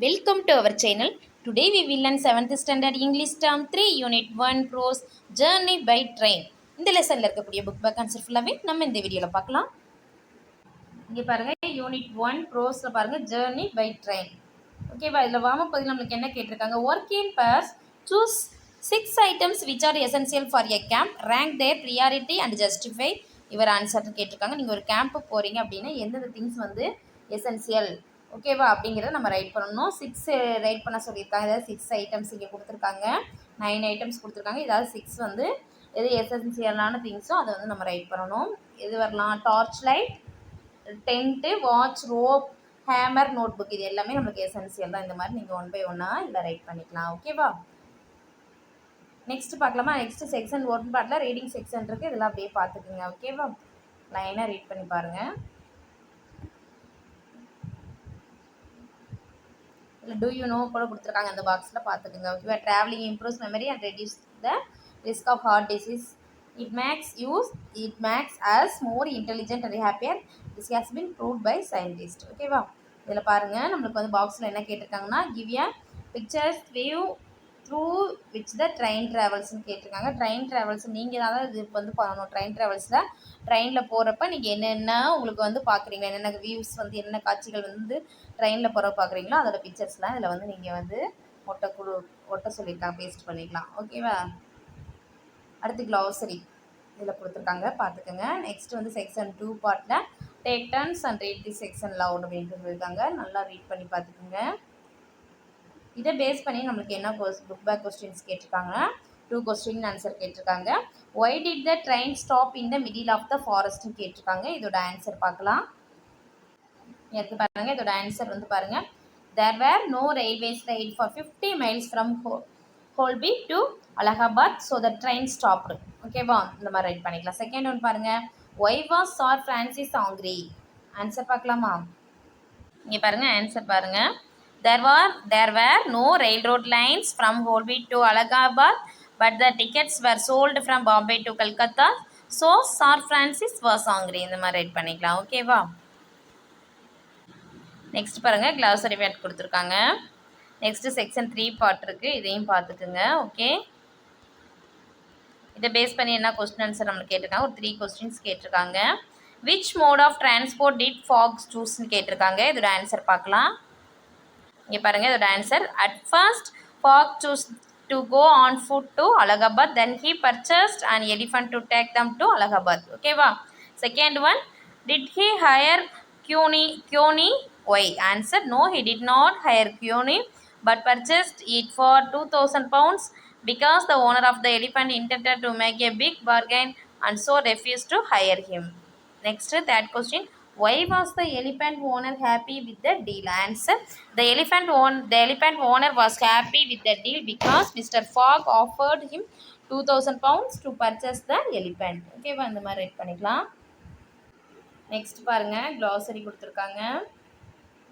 Welcome to our channel. Today we will learn 7th standard English term 3 unit 1 prose journey by train. இந்த லெசன்ல இருக்கக்கூடிய book back answer ஃபுல்லாவே நம்ம இந்த வீடியோல பார்க்கலாம். இங்க பாருங்க யூனிட் 1 prose பாருங்க journey by train. ஓகேவா? இதுல வாம பகுதியில் நமக்கு என்ன கேட்டிருக்காங்க? Work in pairs, choose 6 items which are essential for a camp, rank their priority and justify your answer கேட்டிருக்காங்க. நீங்க ஒரு கேம்ப் போறீங்க அப்படின்னா எந்தெந்த திங்ஸ் வந்து எசென்சியல் ஓகேவா அப்படிங்கிறத நம்ம ரைட் பண்ணணும். 6 ரைட் பண்ண சொல்லியிருக்காங்க. ஏதாவது 6 ஐட்டம்ஸ் இங்கே கொடுத்துருக்காங்க, 9 ஐட்டம்ஸ் கொடுத்துருக்காங்க. ஏதாவது 6 வந்து எது எசென்சியலான திங்ஸோ அதை வந்து நம்ம ரைட் பண்ணணும். எது வரலாம்? Torch light, tent, watch, rope, hammer, note book, இது எல்லாமே நம்மளுக்கு எசென்சியல் தான். இந்த மாதிரி நீங்கள் 1 by 1 இதில் ரைட் பண்ணிக்கலாம். ஓகேவா? நெக்ஸ்ட் பார்க்கலாமா? நெக்ஸ்ட் செக்ஷன் 1 பார்ட்டில் ரீடிங் செக்ஷன் இருக்குது. இதெல்லாம் அப்படியே பார்த்துக்குங்க. ஓகேவா? லைனாக ரீட் பண்ணி பாருங்கள். இல்லை டூ யூ நோ கூட கொடுத்துருக்காங்க அந்த பாக்ஸில் பார்த்துக்குங்க. ஓகேவா? Travelling improves memory and reduce the risk of heart disease. It makes us more intelligent and happier. This has been proved by scientist. ஓகேவா? இதில் பாருங்கள் நம்மளுக்கு வந்து பாக்ஸில் என்ன கேட்டிருக்காங்கன்னா give a pictures view through which the train ட்ராவல்ஸ்னு கேட்டிருக்காங்க. ட்ரெயின் ட்ராவல்ஸ் நீங்கள் தான் இது வந்து பண்ணணும். ட்ரெயின் ட்ராவல்ஸில் ட்ரெயினில் போகிறப்ப நீங்கள் என்னென்ன உங்களுக்கு வந்து பார்க்குறீங்க, என்னென்ன வியூஸ் வந்து என்னென்ன காட்சிகள் வந்து ட்ரெயினில் போகிறப்ப பார்க்குறீங்களோ அதோட பிக்சர்ஸ்லாம் இதில் வந்து நீங்கள் வந்து ஒட்ட சொல்லியிருக்காங்க. பேஸ்ட் பண்ணிக்கலாம். ஓகேவா? அடுத்து க்ளோசரி இதில் கொடுத்துருக்காங்க, பார்த்துக்கோங்க. நெக்ஸ்ட் வந்து செக்ஷன் 2 பார்ட்டில் take turns and read the section loud அப்படின்ட்டு சொல்லியிருக்காங்க. நல்லா ரீட் பண்ணி பார்த்துக்கோங்க. இதை பேஸ் பண்ணி நம்மளுக்கு என்ன புக் பேக் கொஸ்டின்ஸ் கேட்டிருக்காங்க? 2 கொஸ்டின் ஆன்சர் கேட்டிருக்காங்க. Why did the train stop in the middle of the ஃபாரஸ்ட்னு கேட்டிருக்காங்க. இதோட ஆன்சர் பார்க்கலாம். எடுத்து பாருங்க. இதோட ஆன்சர் வந்து பாருங்க. There were no railways ride for 50 miles from Holby to Allahabad, so the train stopped. ஓகேவா? இந்த மாதிரி ரைட் பண்ணிக்கலாம். செகண்ட் ஒன் பாருங்க. Why was Sir Francis angry? Answer பார்க்கலாமா? இங்கே பாருங்க ஆன்சர் பாருங்க. There were no railroad lines from Holby to Allahabad, but the tickets were sold from Bombay to Calcutta, so Sir Francis was angry. இந்த மாதிரி write பண்ணிக்கலாம். ஓகேவா? Next பாருங்கள் glossary word கொடுத்துருக்காங்க. நெக்ஸ்ட்டு செக்ஷன் 3 பார்ட் இருக்குது. இதையும் பார்த்துக்குங்க. ஓகே, இதை பேஸ் பண்ணி என்ன கொஸ்டின் ஆன்சர் நம்மளுக்கு கேட்டிருக்காங்க. ஒரு 3 கொஸ்டின்ஸ் கேட்டிருக்காங்க. Which mode of transport did Fogg choose கேட்டிருக்காங்க. இதோட ஆன்சர் பார்க்கலாம். இங்கே பாருங்கள் இதோட answer. At first Fogg choose to go on foot to Allahabad, then he purchased an elephant to take them to Allahabad. ஓகேவா? Second one, did he hire Cuny? Why? Answer, no, he did not hire Cuny but purchased it for 2,000 pounds because the owner of the elephant intended to make a big bargain and so refused to hire him. Next, third question, why was the elephant owner happy with the deal? Answer, the elephant owner was happy with the deal because Mr. Fogg offered him 2,000 pounds to purchase the elephant. ஓகேவா? இந்த மாதிரி write பண்ணிக்கலாம். Next பாருங்கள் glossary கொடுத்துருக்காங்க.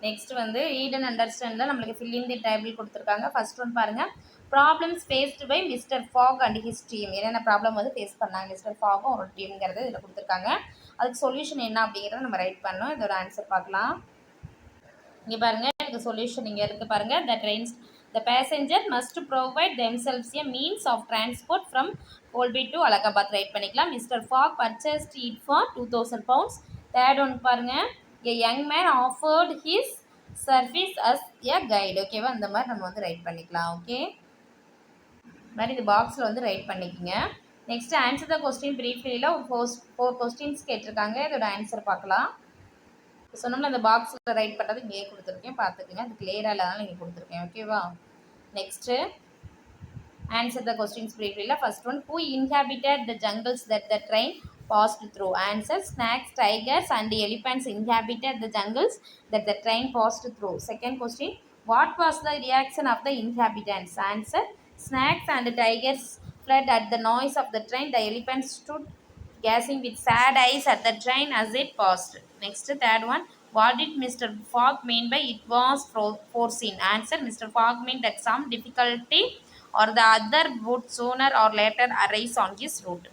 Next வந்து read and அண்டர்ஸ்டாண்டில் நம்மளுக்கு fill in the table கொடுத்துருக்காங்க. ஃபர்ஸ்ட் ஒன் பாருங்கள். Problems faced by mister Fogg and his team. என்னென்ன ப்ராப்ளம் வந்து ஃபேஸ் பண்ணாங்க மிஸ்டர் ஃபாகும் ஒரு டீம்ங்கிறது இதில் கொடுத்துருக்காங்க. அதுக்கு சொல்யூஷன் என்ன அப்படிங்கிறத நம்ம ரைட் பண்ணோம். இதோட ஆன்சர் பார்க்கலாம். இங்கே பாருங்கள் இதுக்கு சொல்யூஷன் இங்கே இருக்குது பாருங்கள். The passenger must provide themselves a means of transport from Holby to Allahabad. Write பண்ணிக்கலாம். Mister Fogg purchased it for 2,000 pounds. Third one பாருங்கள். A young man offered his service as a guide. ஓகேவா? இந்த மாதிரி நம்ம வந்து right பண்ணிக்கலாம். Okay, மாதிரி இந்த பாக்ஸில் வந்து ரைட் பண்ணிக்கோங்க. நெக்ஸ்ட் ஆன்சர் த கொஸ்டின் ப்ரீஃப்லியில் ஒரு 4 கொஸ்டின்ஸ் கேட்டிருக்காங்க. இதோட ஆன்சர் பார்க்கலாம். சொன்னோம்னா இந்த பாக்ஸில் ரைட் பண்ணுறது இங்கே கொடுத்துருக்கேன், பார்த்துக்குங்க. அது கிளியராக இல்லாதனால இங்கே கொடுத்துருக்கேன். ஓகேவா? நெக்ஸ்ட்டு ஆன்சர் த கொஸ்டின்ஸ் ப்ரீஃப்லியில் first one, who inhabited the jungles that the train passed through? Answer, snakes, tigers and elephants inhabited the jungles that the train passed through. Second question, what was the reaction of the inhabitants? Answer, snakes and tigers fled at the noise of the train. The elephants stood gazing with sad eyes at the train as it passed. Next, third one, what did Mr. Fogg mean by it was foreseen? Answer, Mr. Fogg meant that some difficulty or the other would sooner or later arise on his route.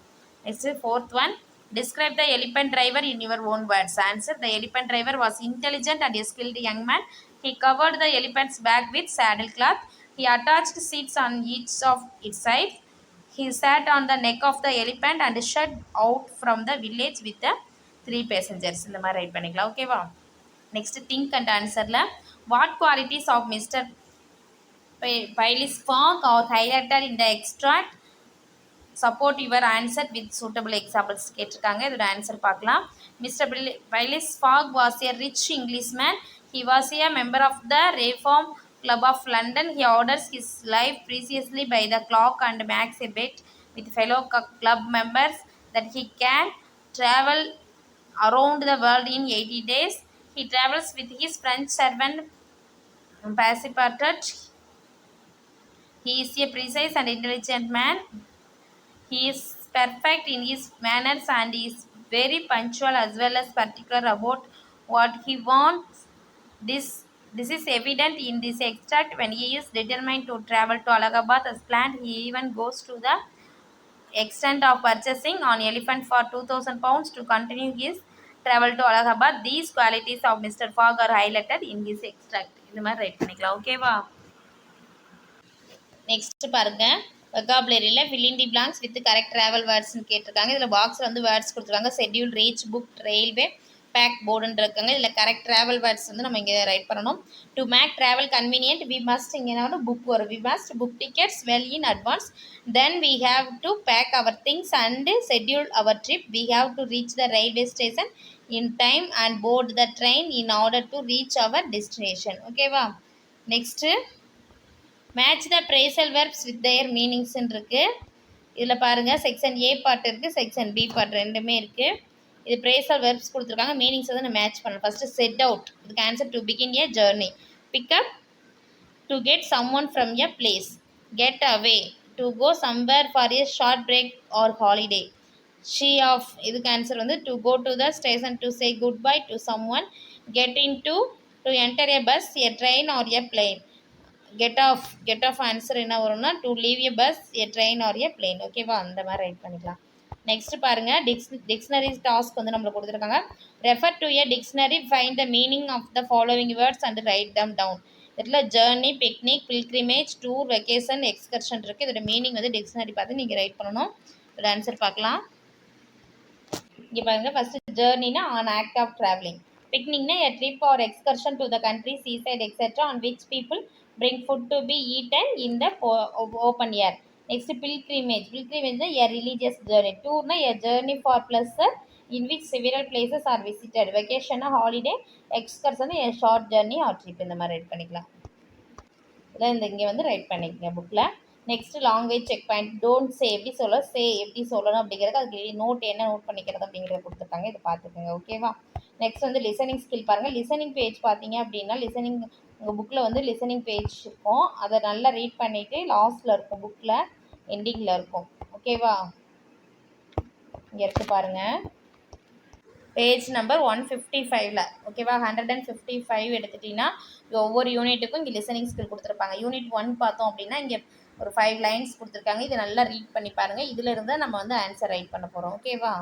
Next, fourth one, describe the elephant driver in your own words. Answer, the elephant driver was intelligent and a skilled young man. He covered the elephant's back with saddle cloth. He attached seats on each of its sides. He sat on the neck of the elephant and shut out from the village with the 3 passengers. இந்த மாதிரி write பண்ணிக்கலாம் ஓகேவா. Next think and ஆன்சரில் what qualities of mister Baileys Fogg are highlighted in the extract. Support your answer with suitable examples கேட்டிருக்காங்க. இதோட answer பார்க்கலாம். Mister Baileys Fogg was a rich Englishman. He was a member of the Reform Club of London. He orders his life preciously by the clock and makes a bet with fellow club members that he can travel around the world in 80 days. He travels with his French servant Passepartout. He is a precise and intelligent man. He is perfect in his manners and is very punctual as well as particular about what he wants. This is evident in this extract. When he is determined to travel to Allahabad as planned, he even goes to the extent of purchasing an elephant for 2,000 pounds to continue his travel to Allahabad. These qualities of Mr. Fogg are highlighted in his extract. இது மாதிரி write பண்ணிக்கலாம் ஓகேவா. Next பாருங்க வெக்காபுலரியில் fill in the blanks with correct travel wordsன்னு கேட்டிருக்காங்க. இதில் பாக்ஸில் வந்து words கொடுத்துருக்காங்க. Schedule, reach, book, railway, pack, போர்டுன்னு இருக்காங்க. இதில் கரெக்ட் ட்ராவல் வேர்ட்ஸ் வந்து நம்ம இங்கே ரைட் பண்ணணும். To make travel convenient we must இங்கே என்ன புக் வரும். We must book tickets well in advance. Then we have to pack our things and schedule our trip. We have to reach the railway station in time and board the train in order to reach our destination. ஓகேவா. Next match the phrasal verbs with their மீனிங்ஸ்ன்னு இருக்குது. இதில் பாருங்கள் section A part இருக்குது, section B part ரெண்டுமே இருக்குது. இது phrasal verbs கொடுத்துருக்காங்க. மீனிங்ஸ் வந்து நம்ம மேட்ச் பண்ணலாம். ஃபஸ்ட்டு செட் அவுட், இதுக்கு answer to begin a journey. Pick up, to get someone from a place. Get away, to go somewhere for a short break or holiday. See off, இதுக்கு answer வந்து to go to the station to say goodbye to someone. Get in to enter a bus, a train or a plane. Get off answer என்ன வரும்னா to leave a bus, a train or a plane. ஓகேவா, அந்த மாதிரி write பண்ணிக்கலாம். Next பாருங்கள் dictionary task வந்து நம்மளுக்கு கொடுத்துருக்காங்க. Refer to a dictionary, find the meaning of the following words and write them down. இதில் journey, picnic, pilgrimage, tour, vacation, excursion இருக்குது. இதோட மீனிங் வந்து டிக்ஷனரி பார்த்து நீங்கள் ரைட் பண்ணணும். இதோட ஆன்சர் பார்க்கலாம். இங்கே பாருங்கள், ஃபஸ்ட்டு ஜேர்னினா ஆன் ஆக்ட் ஆஃப் ட்ராவலிங். பிக்னிக்னா a trip or excursion to the country, seaside etcetera on which people bring food to be eaten in the open air. Next, pilgrimage is a religious journey. Tour na a journey for pleasure in which several places are visited. Vacation a holiday. Excursion a short journey or trip. இந்த மாதிரி write பண்ணிக்கலாம். இதான் இந்த இங்கே வந்து right பண்ணிக்கங்க புக்கில். Next language check point. Don't say எப்படி சொல்ல, சே எப்படி சொல்லணும் அப்படிங்கிறது அதுக்கு நோட் என்ன நோட் பண்ணிக்கிறது அப்படிங்கிறத கொடுத்துருக்காங்க. இதை பார்த்துக்கோங்க ஓகேவா. நெக்ஸ்ட் வந்து லிசனிங் ஸ்கில் பாருங்கள். லிசனிங் பேஜ் பார்த்தீங்க அப்படின்னா லிசனிங் உங்கள் புக்கில் வந்து லிசனிங் பேஜ் இருக்கும். அதை நல்லா ரீட் பண்ணிவிட்டு லாஸ்ட்டில் இருக்கும், புக்கில் எண்டிங்கில் இருக்கும். ஓகேவா, இங்கே இருக்குது பாருங்கள் பேஜ் நம்பர் 155. ஓகேவா, 155 எடுத்துட்டிங்கன்னா ஒவ்வொரு யூனிட்டுக்கும் இங்கே லிசனிங் ஸ்கில் கொடுத்துருப்பாங்க. யூனிட் 1 பார்த்தோம் அப்படின்னா இங்கே ஒரு 5 லைன்ஸ் கொடுத்துருக்காங்க. இதை நல்லா ரீட் பண்ணி பாருங்கள். இதில் இருந்தால் நம்ம வந்து ஆன்சர் ரைட் பண்ண போகிறோம். ஓகேவா,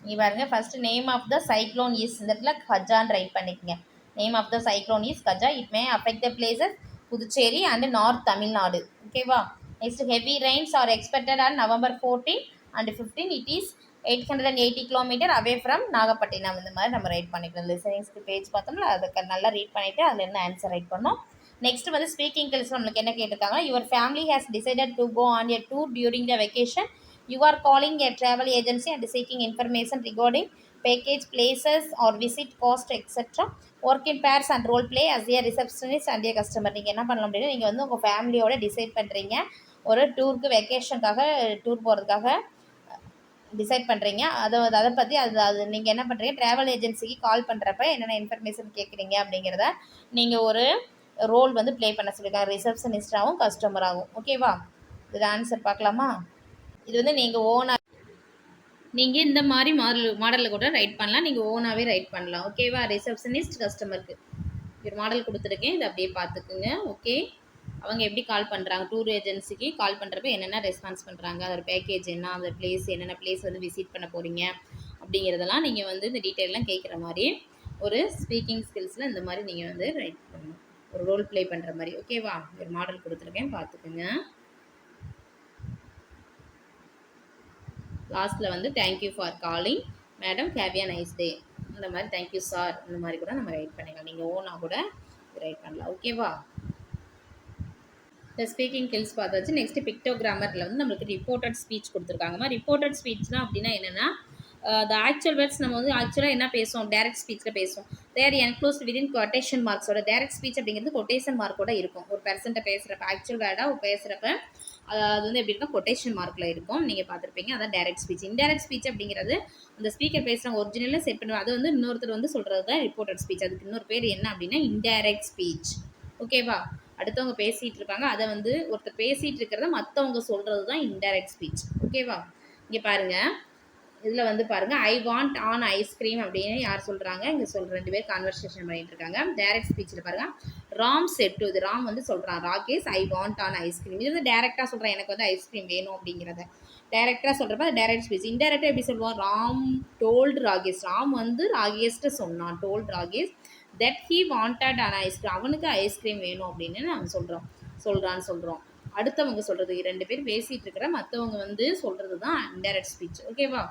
இங்கே பாருங்கள். First name of the cyclone is, இந்த இடத்துல கஜான்னு ரைட் பண்ணிக்கங்க. Name of the cyclone is Gaja. It may affect the places Puducherry and North Tamil Nadu. Okay, wow. Next, heavy rains are expected on November 14 and 15. It is 880 km away from Nagapattinam. இந்த மாதிரி நம்ம right பண்ணிக்கலாம். லிசனிங்ஸ்க்கு page பார்த்தோம்ல, அதுக்கு நல்லா read பண்ணிவிட்டு அதில் என்ன ஆன்சர் ரைட் பண்ணோம். நெக்ஸ்ட் வந்து ஸ்பீக்கிங் ஸ்கில்ஸ் நம்மளுக்கு என்ன கேட்டிருக்காங்க. Your family has decided to go on a tour during the vacation. You are calling a travel agency and seeking information regarding package, places or visit, cost, etc. Work in pairs and role play as a receptionist and a customer. நீங்கள் என்ன பண்ணலாம் அப்படின்னா, நீங்கள் வந்து உங்கள் ஃபேமிலியோட decide பண்ணுறீங்க, ஒரு டூருக்கு வெக்கேஷனுக்காக டூர் போகிறதுக்காக டிசைட் பண்ணுறீங்க. அதை பற்றி அது நீங்கள் என்ன பண்ணுறீங்க, ட்ராவல் ஏஜென்சிக்கு கால் பண்ணுறப்ப என்னென்ன இன்ஃபர்மேஷன் கேட்குறீங்க அப்படிங்கிறத நீங்கள் ஒரு ரோல் வந்து ப்ளே பண்ண சொல்லியிருக்காங்க, ரிசப்ஷனிஸ்டாகவும் கஸ்டமராகவும். ஓகேவா, இது ஆன்சர் பார்க்கலாமா. இது வந்து நீங்கள் ஓனாக நீங்கள் இந்த மாதிரி மாடலில் கூட ரைட் பண்ணலாம், நீங்கள் ஓனாகவே ரைட் பண்ணலாம். ஓகேவா, ரிசப்ஷனிஸ்ட் கஸ்டமருக்கு ஒரு மாடல் கொடுத்துருக்கேன், இதை அப்படியே பார்த்துக்குங்க. ஓகே, அவங்க எப்படி கால் பண்ணுறாங்க, டூர் ஏஜென்சிக்கு கால் பண்ணுறப்ப என்னென்ன ரெஸ்பான்ஸ் பண்ணுறாங்க, அதோட பேக்கேஜ் என்ன, அந்த பிளேஸ் என்னென்ன பிளேஸ் வந்து விசிட் பண்ண போகிறீங்க அப்படிங்கிறதெல்லாம் நீங்கள் வந்து இந்த டீட்டெயிலெலாம் கேட்குற மாதிரி ஒரு ஸ்பீக்கிங் ஸ்கில்ஸில் இந்த மாதிரி நீங்கள் வந்து ரைட் பண்ணணும், ஒரு ரோல் ப்ளே பண்ணுற மாதிரி. ஓகேவா? ஒரு மாடல் கொடுத்துருக்கேன், பார்த்துக்குங்க. லாஸ்ட்டில் வந்து thank you for calling madam, have a nice day, இந்த மாதிரி தேங்க்யூ சார், இந்த மாதிரி கூட நம்ம ரைட் பண்ணிக்கலாம். நீங்கள் ஓனாக கூட ரைட் பண்ணலாம். ஓகேவா? இந்த ஸ்பீக்கிங் ஸ்கில்ஸ் பார்த்தாச்சு. நெக்ஸ்ட் பிக்டோகிராமரில் வந்து நம்மளுக்கு ரிப்போர்ட்டட் ஸ்பீச் கொடுத்துருக்காங்கம்மா. ரிப்போர்ட்டட் ஸ்பீச்னா அப்படின்னா என்னென்னா, த ஆக்சுவல் வேர்ட்ஸ் நம்ம வந்து ஆக்சுவலாக என்ன பேசுவோம், டேரக்ட் ஸ்பீச்சில் பேசுவோம். தேர் என்க்ளோஸ்ட் விதின் கொட்டேஷன் மார்க்ஸோட. டேரக்ட் ஸ்பீச் அப்படிங்கிறது கொட்டேஷன் மார்க்கோட இருக்கும். ஒரு பெர்சன்ட்டை பேசுகிறப்ப, ஆக்சுவல் வேர்டாக பேசுகிறப்ப அது வந்து எப்படி இருக்கும், கொட்டேஷன் மார்க்கில் இருக்கும். நீங்கள் பார்த்துருப்பீங்க, அதான் டேரக்ட் ஸ்பீச். இன்டேரக்ட் ஸ்பீச் அப்படிங்கிறது அந்த ஸ்பீக்கர் பேசுகிறாங்க ஒரிஜினலாக செட் பண்ணுவாங்க, அது வந்து இன்னொருத்தர் வந்து சொல்கிறது தான் ரிப்போர்ட்டட் ஸ்பீச். அதுக்கு இன்னொரு பேர் என்ன அப்படின்னா இன்டேரக்ட் ஸ்பீச். ஓகேவா? அடுத்தவங்க பேசிகிட்டு இருப்பாங்க, அதை வந்து ஒருத்தர் பேசிகிட்டு இருக்கிறத மற்றவங்க சொல்கிறது தான் இன்டேரக்ட் ஸ்பீச். ஓகேவா? இங்கே பாருங்கள், இதில் வந்து பாருங்கள், ஐ வாண்ட் ஆன் ஐஸ்கிரீம் அப்படின்னு யார் சொல்கிறாங்க, இங்கே சொல்கிற 2 பேர் கான்வர்சேஷன் பண்ணிகிட்டு இருக்காங்க. டேரக்ட் ஸ்பீச்சில் பாருங்கள், ராம் செட் டு, இது ராம் வந்து சொல்கிறான், Rakesh I want on ice cream. இது வந்து டேரெக்டாக சொல்கிறேன், எனக்கு வந்து ஐஸ்கிரீம் வேணும் அப்படிங்கிறத டேரெக்டாக சொல்கிறப்ப அது டேரக்ட் ஸ்பீச். இன்டேரக்டாக எப்படி சொல்லுவோம், ராம் டோல்டு ராகேஷ், ராம் வந்து ராகேஷ்ட சொன்னான், told Rakesh that he wanted on ice cream, அவனுக்கு ஐஸ்கிரீம் வேணும் அப்படின்னு நம்ம சொல்கிறான்னு சொல்கிறோம். அடுத்தவங்க சொல்கிறது, 2 பேர் பேசிகிட்டு இருக்கிற மற்றவங்க வந்து சொல்கிறது தான் இன்டேரக்ட் ஸ்பீச். ஓகேவா?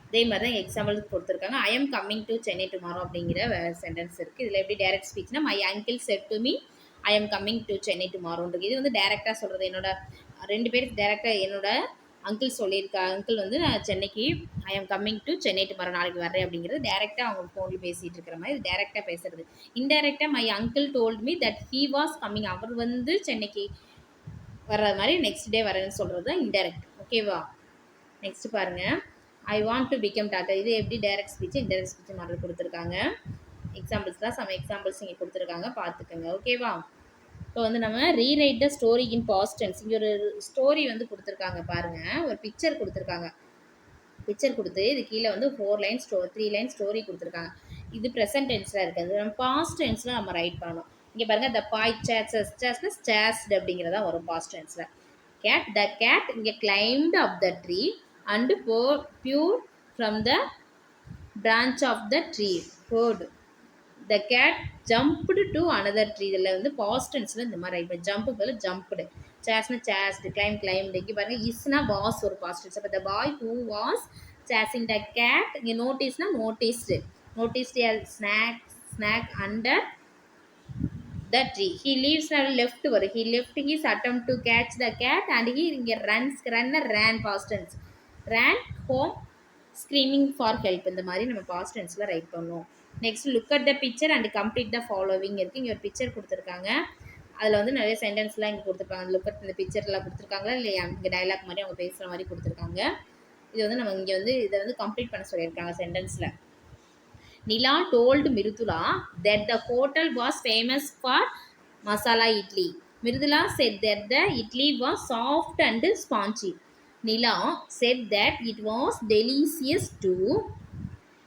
இதே மாதிரி தான் எக்ஸாம்பிளுக்கு கொடுத்துருக்காங்க. I am coming to Chennai tomorrow அப்படிங்கிற சென்டென்ஸ் இருக்குது. இதில் எப்படி டேரக்ட் ஸ்பீச்னா, my uncle said to me I am coming to Chennai டுமாரோன்றது. இது வந்து டேரெக்டாக சொல்கிறது. என்னோட 2 பேருக்கு டேரெக்டாக என்னோட அங்கிள் சொல்லியிருக்கா, அங்கிள் வந்து நான் சென்னைக்கு ஐ am coming to Chennai tomorrow, நாளைக்கு வரேன் அப்படிங்கிறது டேரெக்டாக அவங்க ஃபோனில் பேசிகிட்டு இருக்கிற மாதிரி இது டேரெக்டாக பேசுகிறது. இன்டேரக்டாக my uncle told me that he was coming, அவர் வந்து சென்னைக்கு வர்ற மாதிரி நெக்ஸ்ட் டே வரேன்னு சொல்கிறது தான் இன்டேரக்ட். ஓகேவா? நெக்ஸ்ட் பாருங்கள், I want to become doctor. இது எப்படி direct speech indirect speech model கொடுத்துருக்காங்க. எக்ஸாம்பிள்ஸ் தான், சம் எக்ஸாம்பிள்ஸ் இங்கே கொடுத்துருக்காங்க, பார்த்துக்கோங்க. ஓகேவா? இப்போ வந்து நம்ம rewrite the story in past tense. இங்கே ஒரு ஸ்டோரி வந்து கொடுத்துருக்காங்க பாருங்கள், ஒரு பிக்சர் கொடுத்துருக்காங்க. பிக்சர் கொடுத்து இது கீழே வந்து 4 லைன் 3 லைன் ஸ்டோரி கொடுத்துருக்காங்க. இது ப்ரெசன்ட் டென்ஸில் இருக்குது. நம்ம பாஸ்ட் டென்ஸில் நம்ம ரைட் பண்ணணும். இங்கே பாருங்கள், த பாய் சேஸ்ட் அப்படிங்கிறதா வரும் பாஸ்ட் டென்ஸில். கேட், த கேட் இங்கே climbed up the tree and pure from the branch of the tree. Heard, the cat jumped to another tree. இதில் வந்து past tenseல இந்த மாதிரி ரைட் பண்ணி, ஜம்ப் பதில் ஜம்ப்டு, சேஸ்னா சேஸ்டு, கிளைம்டு. இங்கே பாருங்கள், இஸ்னா வாஸ் ஒரு பாஸ்ட் டென்ஸ். அப்போ the boy who was chasing the cat, இங்கே நோட்டீஸ்னா noticed a snack under the tree. He leaves left வரும், he left his attempt to catch the cat and he இங்கே ran past tense, ran home screaming for help. இந்த மாதிரி நம்ம past டென்ஸில் right பண்ணுவோம். Next look at the picture and complete the following இருக்குது. இங்கே ஒரு picture கொடுத்துருக்காங்க, அதில் வந்து நிறைய சென்டென்ஸ்லாம் இங்கே கொடுத்துருப்பாங்க. லுக் அட் இந்த பிக்சர்லாம் கொடுத்துருக்காங்களா இல்லையா, இங்கே டைலாக் மாதிரி அவங்க பேசுகிற மாதிரி கொடுத்துருக்காங்க. இது வந்து நம்ம இங்கே வந்து இதை வந்து கம்ப்ளீட் பண்ண சொல்லியிருக்காங்க சென்டென்ஸில். Nila told Mrudula that the hotel was famous for masala idli. Mridula said that the idli was soft and spongy. Nila said that it was delicious too.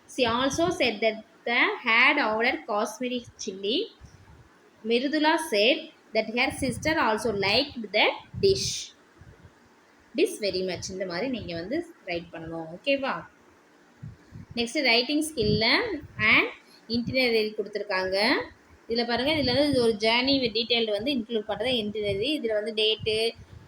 She also said that they had ordered cosmic chili. Mridula said that her sister also liked that dish very much. இந்த மாதிரி நீங்கள் வந்து right பண்ணணும். ஓகேவா? Next writing ஸ்கில்ல and இன்டினரி கொடுத்துருக்காங்க. இதில் பாருங்கள், இதில் வந்து இது ஒரு ஜேர்னி டீட்டெயில் வந்து இன்க்ளூட் பண்ணுறது இன்டினரி. இதில் வந்து date,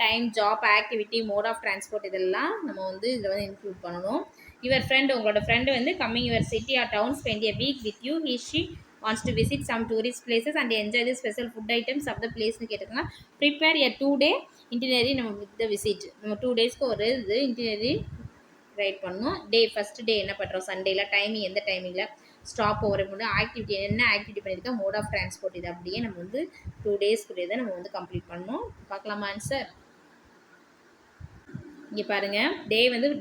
time, job, activity, mode of transport இதெல்லாம் நம்ம வந்து இதில் வந்து இன்க்ளூட் பண்ணணும். யுவர் ஃப்ரெண்ட், உங்களோட ஃப்ரெண்டு வந்து coming your city or town, spend a week with you. She wants to visit some tourist places and enjoy the special food items of the பிளேஸ்னு கேட்டிருக்காங்க. Prepare a 2 day itinerary. நம்ம with the visit, நம்ம 2 daysக்கு ஒரு இது இன்டினரி right பண்ணணும். First day என்ன பண்ணுறோம், சண்டேல டைமிங், எந்த டைமிங்கில் ஸ்டாப் ஓவர் பண்ணி, ஆக்டிவிட்டி என்ன ஆக்டிவிட்டி பண்ணியிருக்கோம், மோட் ஆஃப் டிரான்ஸ்போர்ட், இது அப்படியே நம்ம வந்து 2 daysக்குள்ளே தான் நம்ம வந்து கம்ப்ளீட் பண்ணணும். பார்க்கலாமா ஆன்சர்? இங்கே பாருங்கள்,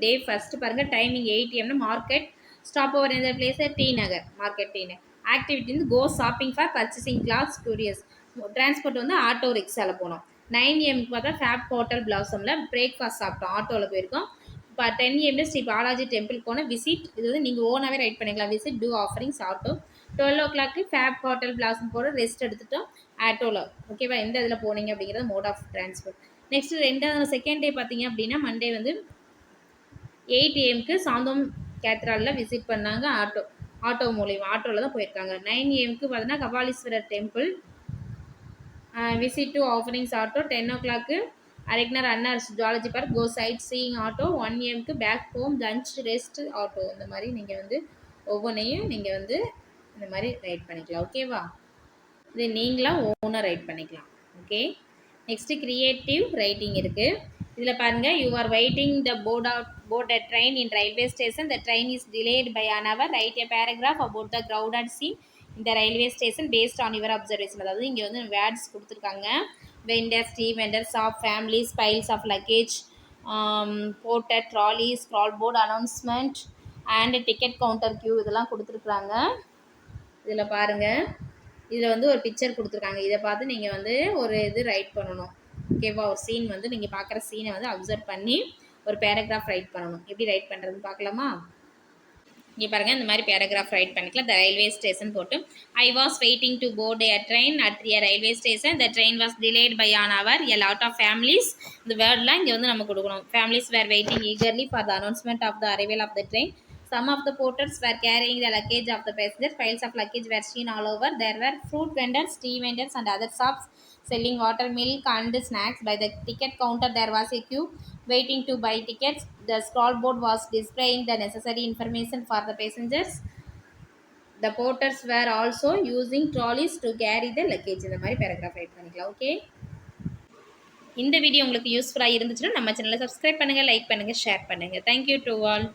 டே ஃபஸ்ட்டு பாருங்கள், timing 8 AM market, stop over எந்த place, T Nagar, market T Nagar. Activity வந்து go shopping for purchasing clothes டூரியஸ். டிரான்ஸ்போர்ட் வந்து ஆட்டோ ரிக்ஷாவில் போனோம். 9 AM பார்த்தா ஃபேப் ஹோட்டல் பிளாசமில் பிரேக்ஃபாஸ்ட் சாப்பிட்டோம், ஆட்டோவில் போயிருக்கோம். இப்போ 10 AM ஸ்ரீ பாலாஜி டெம்பிள் போன விசிட், இது வந்து நீங்கள் ஓனாகவே ரைட் பண்ணிக்கலாம். Visit, to offerings, auto. 12 o'clock fab hotel blossom போகிற ரெஸ்ட் எடுத்துட்டோம் ஆட்டோவில். ஓகேவா? எந்த இதில் போனீங்க அப்படிங்கிறது mode of transport. Next second day பார்த்தீங்க அப்படின்னா மண்டே வந்து 8 AM சாந்தோம் கேத்ராலில் விசிட் பண்ணாங்க, ஆட்டோ. ஆட்டோ மூலியமா ஆட்டோவில் தான் போயிருக்காங்க. 9 AM பார்த்தீங்கன்னா Kapaleeshwarar temple visit to offerings auto. 10 o'clock Arignar அன்னார்ஸ் zoology park go sightseeing auto. 1 AM back home lunch rest auto. இந்த மாதிரி நீங்கள் வந்து ஒவ்வொன்றையும் நீங்கள் வந்து இந்த மாதிரி ரைட் பண்ணிக்கலாம். ஓகேவா? இது நீங்களாக ஓனாக ரைட் பண்ணிக்கலாம். ஓகே, நெக்ஸ்ட்டு க்ரியேட்டிவ் ரைட்டிங் இருக்குது. இதில் பாருங்கள், you are waiting to board a train in railway station. The train is delayed by an hour. Write a paragraph about the crowded scene இந்த railway station based on your observation. அதாவது இங்கே வந்து words கொடுத்துருக்காங்க. Vendors, tea vendor, shop, families, piles of luggage, porter, trolley, scroll board, announcement and ticket counter queue இதெல்லாம் கொடுத்துருக்குறாங்க. இதில் பாருங்கள், இதில் வந்து ஒரு பிக்சர் கொடுத்துருக்காங்க. இதை பார்த்து நீங்கள் வந்து ஒரு இது ரைட் பண்ணணும். ஓகேவா? ஒரு சீன் வந்து நீங்கள் பார்க்குற சீனை வந்து அப்சர்வ் பண்ணி ஒரு பேராகிராஃப் ரைட் பண்ணணும். எப்படி ரைட் பண்ணுறதுன்னு பார்க்கலாமா? இங்கே பாருங்கள், இந்த மாதிரி பேராகிராஃப் ரைட் பண்ணிக்கலாம். த ரயில்வே ஸ்டேஷன் போட்டு I was waiting to board a train at a railway station. The train was delayed by an hour. A lot of families. இந்த வேர்ட்லாம் இங்கே வந்து நம்ம கொடுக்கணும். Families were waiting eagerly for the announcement of the arrival of the train. Some of the porters were carrying the luggage of the passengers. Piles of luggage were seen all over. There were fruit vendors, tea vendors, and other shops selling water, milk, and snacks. By the ticket counter, there was a queue waiting to buy tickets. The scroll board was displaying the necessary information for the passengers. The porters were also using trolleys to carry the luggage. இந்த மாதிரி paragraph right பண்ணிக்கலாம். Okay, இந்த video உங்களுக்கு யூஸ்ஃபுல்லாக இருந்துச்சுன்னா நம்ம சேனலை subscribe பண்ணுங்கள், லைக் பண்ணுங்கள், ஷேர் பண்ணுங்கள். Thank you to all.